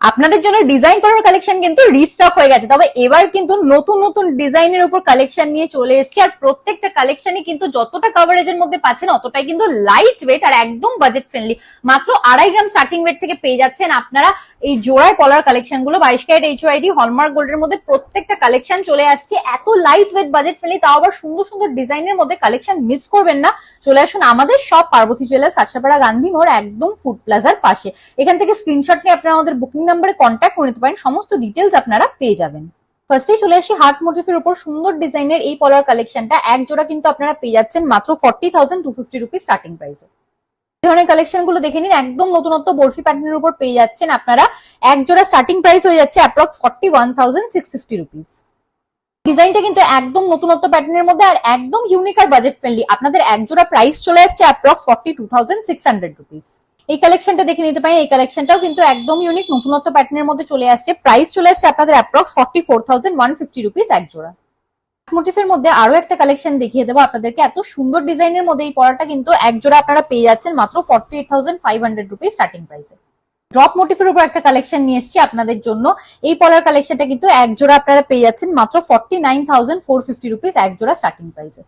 আপনাদের জন্য ডিজাইন করার কালেকশন কিন্তু রিস্টক হয়ে গেছে, তবে এবার কিন্তু নতুন নতুন ডিজাইনের উপর কালেকশন নিয়ে চলে এসেছি। আর প্রত্যেকটা কালেকশনই কিন্তু যতটা কভারেজের মধ্যে পাচ্ছেন অতটাই কিন্তু লাইট ওয়েট আর একদম বাজেট ফ্রেন্ডলি। মাত্র 2.5 গ্রাম স্টার্টিং ওয়েট থেকে পেয়ে যাচ্ছেন আপনারা এই জোড়ায় পলার কালেকশন গুলো। 22 ক্যারেট HYD হলমার্ক গোল্ডের মধ্যে প্রত্যেকটা কালেকশন চলে আসছে, এত লাইট ওয়েট বাজেট ফ্রেন্ডলি, তাও আবার সুন্দর সুন্দর ডিজাইনের মধ্যে। কালেকশন মিস করবেন না, চলে আসুন আমাদের সব পার্বতী জুয়েলার্স, কাঁচরাপাড়া গান্ধী মোড়, একদম ফুড প্লাজার পাশে। এখান থেকে স্ক্রিনশট নিয়ে আপনারা আমাদের বুকিং নাম্বারে কন্ট্যাক্ট করে নিতে পারেন, সমস্ত ডিটেলস আপনারা পেয়ে যাবেন। ফার্স্টে চলে আসি হার্ট মোটিফের উপর সুন্দর ডিজাইনের এই পলার কালেকশনটা। এক জোড়া কিন্তু আপনারা পেয়ে যাচ্ছেন মাত্র 40,250 রুপিস স্টার্টিং প্রাইসে। এই ধরনের কালেকশন গুলো দেখে নিন, একদম নতুনত্ব বরফি প্যাটার্নের উপর পেয়ে যাচ্ছেন আপনারা। এক জোড়া স্টার্টিং প্রাইস হয়ে যাচ্ছে অ্যাপ্রক্স 41,650 রুপিস। ডিজাইনটা কিন্তু একদম নতুনত্ব প্যাটার্নের মধ্যে আর একদম ইউনিক আর বাজেট ফ্রেন্ডলি। আপনাদের এক জোড়া প্রাইস চলে আসছে অ্যাপ্রক্স 42,600 রুপিস। এই কালেকশনটা দেখে নিতে পারেন, এই কালেকশনটাও কিন্তু একদম ইউনিক নতুনত্ব প্যাটার্নের মধ্যে চলে আসছে। প্রাইস চলে আসছে আপনাদের অ্যাপ্রক্স 44,150 রুপিস এক জোড়া। মোটিফের মধ্যে আরো একটা কালেকশন দেখিয়ে দেবো আপনাদেরকে। এত সুন্দর ডিজাইনের মধ্যে এই পরাটা কিন্তু এক জোড়া আপনারা পেয়ে যাচ্ছেন মাত্র 48,500 রুপিস স্টার্টিং প্রাইসে। ড্রপ মোটিফের উপর একটা কালেকশন নিয়ে এসেছি আপনাদের জন্য। এই পলার কালেকশনটা কিন্তু এক জোড়া আপনারা পেয়ে যাচ্ছেন মাত্র 49,450 রুপিস এক জোড়া স্টার্টিং প্রাইসে।